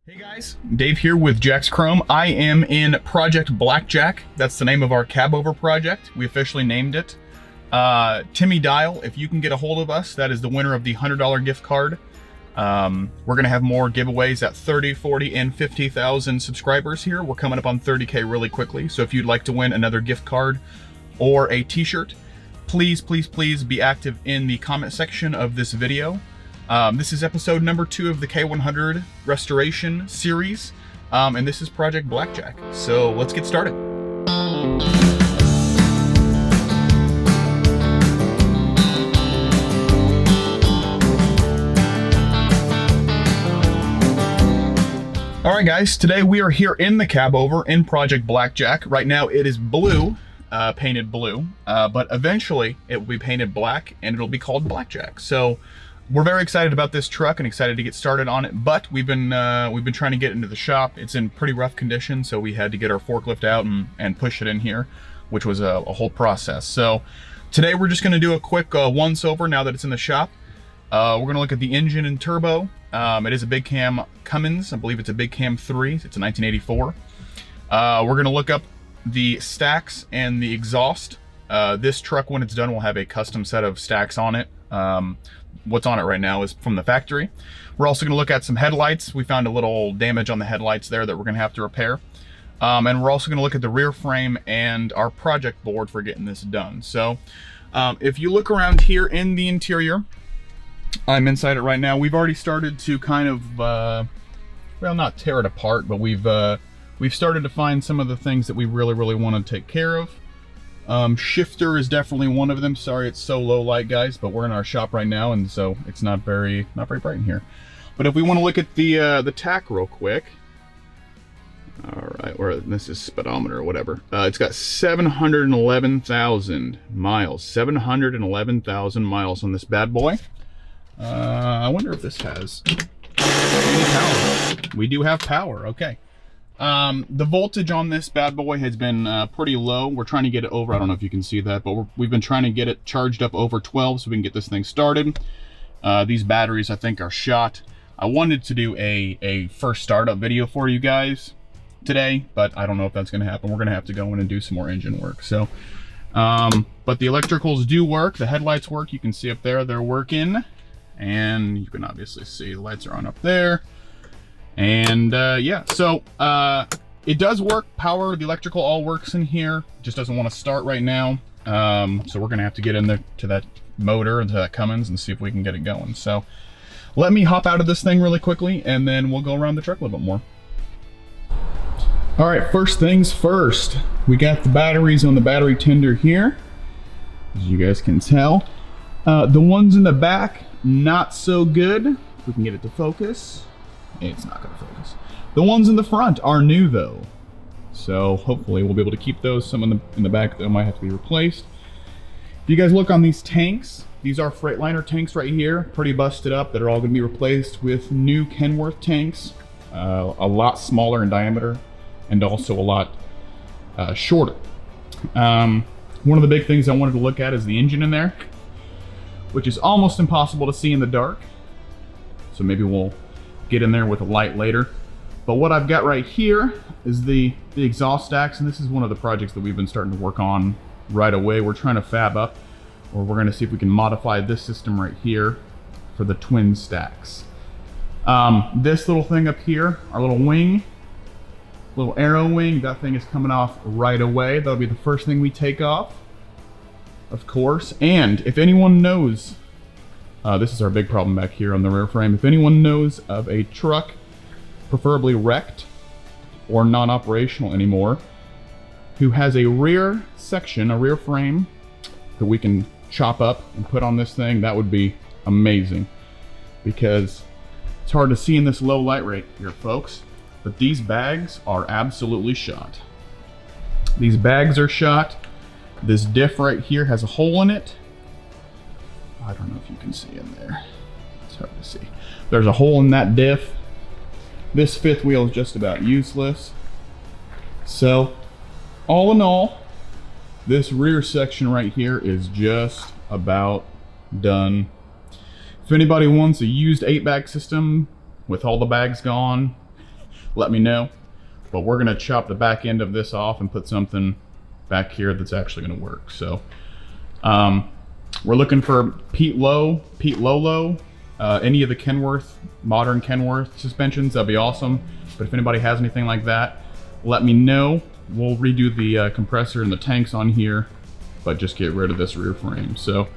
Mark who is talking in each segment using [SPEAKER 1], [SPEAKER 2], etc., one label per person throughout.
[SPEAKER 1] Hey guys, Dave here with Jack's Chrome. I am in Project Blackjack. That's the name of our Cabover project. We officially named it. Timmy Dial, if you can get a hold of us, that is the winner of the $100 gift card. We're gonna have more giveaways at 30, 40, and 50,000 subscribers here. We're coming up on 30K really quickly. So if you'd like to win another gift card or a t-shirt, please be active in the comment section of this video. This is episode number 2 of the K100 restoration series, and this is Project Blackjack. So let's get started. All right, guys, today we are here in the Cabover in Project Blackjack. Right now it is blue, painted blue, but eventually it will be painted black and it'll be called Blackjack. So we're very excited about this truck and excited to get started on it, but we've been trying to get into the shop. It's in pretty rough condition, so we had to get our forklift out and push it in here, which was a whole process. So today we're just gonna do a quick once over now that it's in the shop. We're gonna look at the engine and turbo. It is a big cam Cummins. I believe it's a big cam 3. It's a 1984. We're gonna look up the stacks and the exhaust. This truck, when it's done, will have a custom set of stacks on it. What's on it right now is from the factory. We're also going to look at some headlights. We found a little damage on the headlights there that we're going to have to repair. And we're also going to look at the rear frame and our project board for getting this done. So if you look around here in the interior, I'm inside it right now. We've already started to kind of, well, not tear it apart, but we've started to find some of the things that we really want to take care of. Shifter is definitely one of them. Sorry it's so low light, guys, but we're in our shop right now, and so it's not very bright in here. But if we want to look at the tack real quick, all right, or this is speedometer or whatever. It's got 711,000 miles. 711,000 miles on this bad boy. I wonder if this has any power. We do have power. Okay. The voltage on this bad boy has been pretty low. We're trying to get it over, I don't know if you can see that, but we've been trying to get it charged up over 12 so we can get this thing started. These batteries, I think, are shot. I wanted to do a first startup video for you guys today, but I don't know if that's going to happen. We're going to have to go in and do some more engine work. So, but the electricals do work. The headlights work. You can see up there, they're working. And you can obviously see the lights are on up there. And yeah, so it does work. Power, the electrical all works in here. Just doesn't want to start right now. So we're gonna have to get in there to that motor and to that Cummins and see if we can get it going. So let me hop out of this thing really quickly and then we'll go around the truck a little bit more. All right, first things first. We got the batteries on the battery tender here, as you guys can tell. The ones in the back, not so good. If we can get it to focus. It's not going to focus. The ones in the front are new though, so hopefully we'll be able to keep those. Some in the back that might have to be replaced. If you guys look on these tanks, these are Freightliner tanks right here, pretty busted up, that are all going to be replaced with new Kenworth tanks, a lot smaller in diameter and also a lot shorter. One of the big things I wanted to look at is the engine in there, which is almost impossible to see in the dark, so maybe we'll get in there with a light later. But what I've got right here is the exhaust stacks, and this is one of the projects that we've been starting to work on right away. We're trying to fab up, or we're going to see if we can modify this system right here for the twin stacks. This little thing up here, our little wing, little arrow wing, that thing is coming off right away. That'll be the first thing we take off, of course. And if anyone knows, this is our big problem back here on the rear frame. If anyone knows of a truck, preferably wrecked or non-operational anymore, who has a rear section, a rear frame that we can chop up and put on this thing, that would be amazing. Because it's hard to see in this low light rate here, folks, but these bags are absolutely shot. These bags are shot. This diff right here has a hole in it. I don't know if you can see in there. It's hard to see. There's a hole in that diff. This fifth wheel is just about useless. So, all in all, this rear section right here is just about done. If anybody wants a used 8-bag system with all the bags gone let me know. But we're gonna chop the back end of this off and put something back here that's actually gonna work. So we're looking for Pete Lolo, any of the Kenworth, modern Kenworth suspensions, that'd be awesome. But if anybody has anything like that, let me know. We'll redo the compressor and the tanks on here, but just get rid of this rear frame. So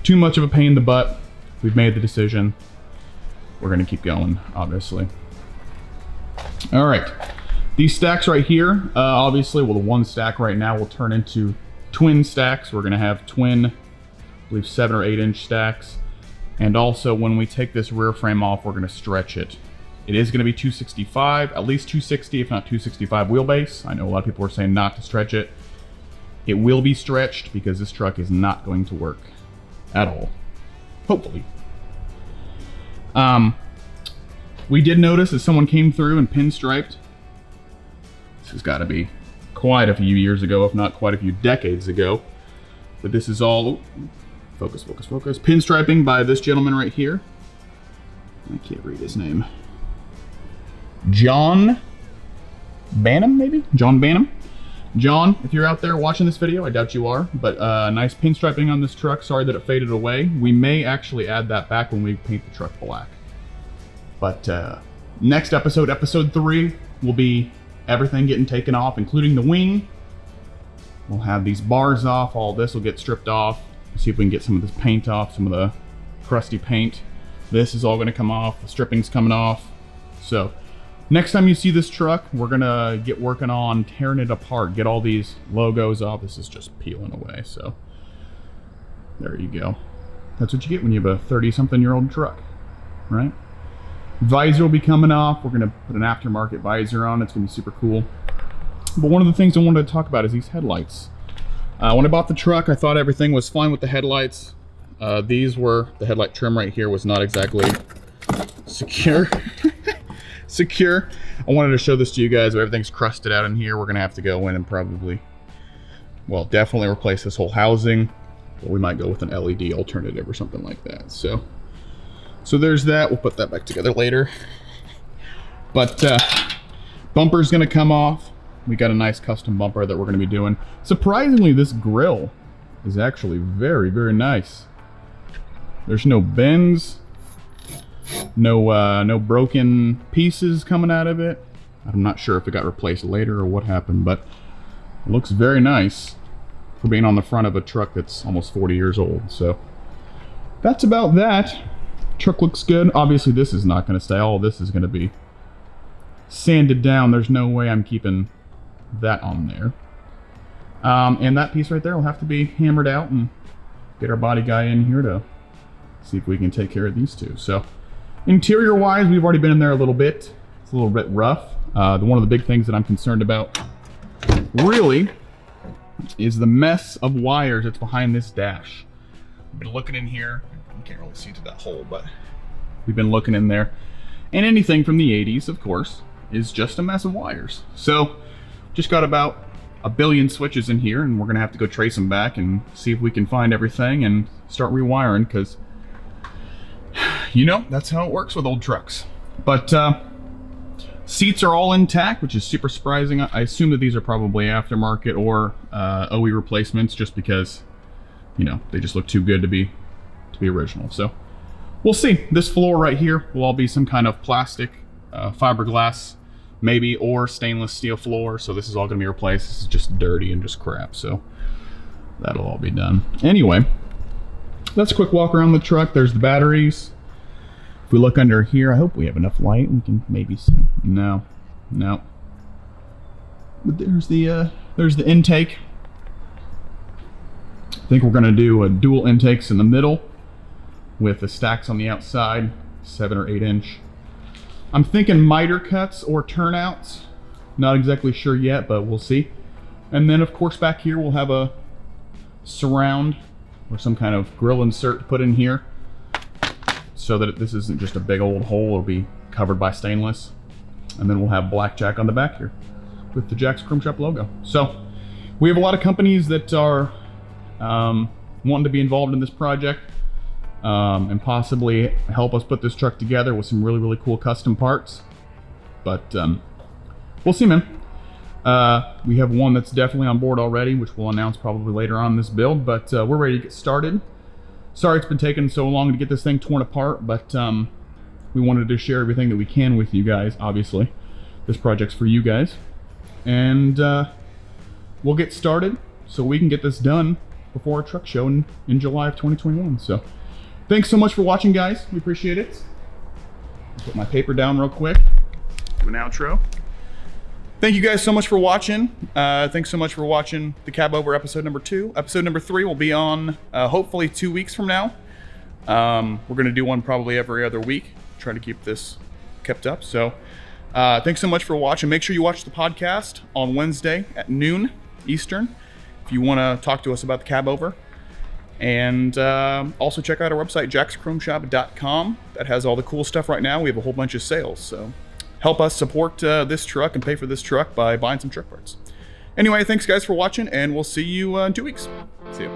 [SPEAKER 1] too much of a pain in the butt. We've made the decision. We're gonna keep going, obviously. All right, these stacks right here, obviously, well, the one stack right now will turn into twin stacks. We're gonna have twin, I believe 7 or 8 inch stacks. And also when we take this rear frame off, we're gonna stretch it. It is gonna be 265, at least 260, if not 265 wheelbase. I know a lot of people are saying not to stretch it. It will be stretched because this truck is not going to work at all, hopefully. We did notice that someone came through and pinstriped. This has got to be quite a few years ago, if not quite a few decades ago. But this is all, focus, pinstriping by this gentleman right here. I can't read his name. John Bannum, maybe? John Bannum. John, if you're out there watching this video, I doubt you are, but nice pinstriping on this truck. Sorry that it faded away. We may actually add that back when we paint the truck black. But next episode, episode 3, will be everything getting taken off, including the wing. We'll have these bars off. All this will get stripped off. See if we can get some of this paint off, some of the crusty paint. This is all going to come off. The stripping's coming off. So next time you see this truck, we're going to get working on tearing it apart. Get all these logos off. This is just peeling away. So there you go. That's what you get when you have a 30-something-year-old truck, right? Visor will be coming off. We're going to put an aftermarket visor on. It's going to be super cool. But one of the things I wanted to talk about is these headlights. When I bought the truck, I thought everything was fine with the headlights. The headlight trim right here was not exactly secure. Secure. I wanted to show this to you guys, but everything's crusted out in here. We're going to have to go in and probably, well, definitely replace this whole housing. Or we might go with an LED alternative or something like that. So there's that. We'll put that back together later. But bumper's going to come off. We got a nice custom bumper that we're going to be doing. Surprisingly, this grille is actually very, very nice. There's no bends, no broken pieces coming out of it. I'm not sure if it got replaced later or what happened, but it looks very nice for being on the front of a truck that's almost 40 years old. So that's about that. Truck looks good. Obviously, this is not going to stay. All of this is going to be sanded down. There's no way I'm keeping that on there. And that piece right there will have to be hammered out and get our body guy in here to see if we can take care of these two. So interior wise, we've already been in there a little bit. It's a little bit rough. One of the big things that I'm concerned about really is the mess of wires that's behind this dash. I've been looking in here. You can't really see to that hole, but we've been looking in there. And anything from the 80s, of course, is just a mess of wires. So just got about a billion switches in here, and we're gonna have to go trace them back and see if we can find everything and start rewiring, because you know, that's how it works with old trucks. But seats are all intact, which is super surprising. I assume that these are probably aftermarket or OE replacements, just because, you know, they just look too good to be original. So we'll see. This floor right here will all be some kind of plastic, fiberglass maybe, or stainless steel floor. So this is all gonna be replaced. This is just dirty and just crap. So that'll all be done. Anyway, that's a quick walk around the truck. There's the batteries. If we look under here, I hope we have enough light. We can maybe see. No. But there's the intake. I think we're gonna do a dual intakes in the middle with the stacks on the outside, 7 or 8 inch. I'm thinking miter cuts or turnouts. Not exactly sure yet, but we'll see. And then of course back here we'll have a surround or some kind of grill insert to put in here, so that this isn't just a big old hole. It'll be covered by stainless. And then we'll have Blackjack on the back here with the Jack's Chrome Shop logo. So we have a lot of companies that are wanting to be involved in this project and possibly help us put this truck together with some really, really cool custom parts. But we'll see, man. We have one that's definitely on board already, which we'll announce probably later on in this build, but we're ready to get started. Sorry it's been taking so long to get this thing torn apart, but we wanted to share everything that we can with you guys, obviously. This project's for you guys. And we'll get started so we can get this done before our truck show in July of 2021. So thanks so much for watching, guys. We appreciate it. Put my paper down real quick. Do an outro. Thank you guys so much for watching. Thanks so much for watching the Cabover episode number 2. Episode number 3 will be on hopefully 2 weeks from now. We're gonna do one probably every other week. Try to keep this kept up. So thanks so much for watching. Make sure you watch the podcast on Wednesday at noon Eastern if you wanna talk to us about the Cabover. And also check out our website, jackschromeshop.com. That has all the cool stuff right now. We have a whole bunch of sales, so help us support this truck and pay for this truck by buying some truck parts. Anyway, thanks guys for watching, and we'll see you in 2 weeks. See ya.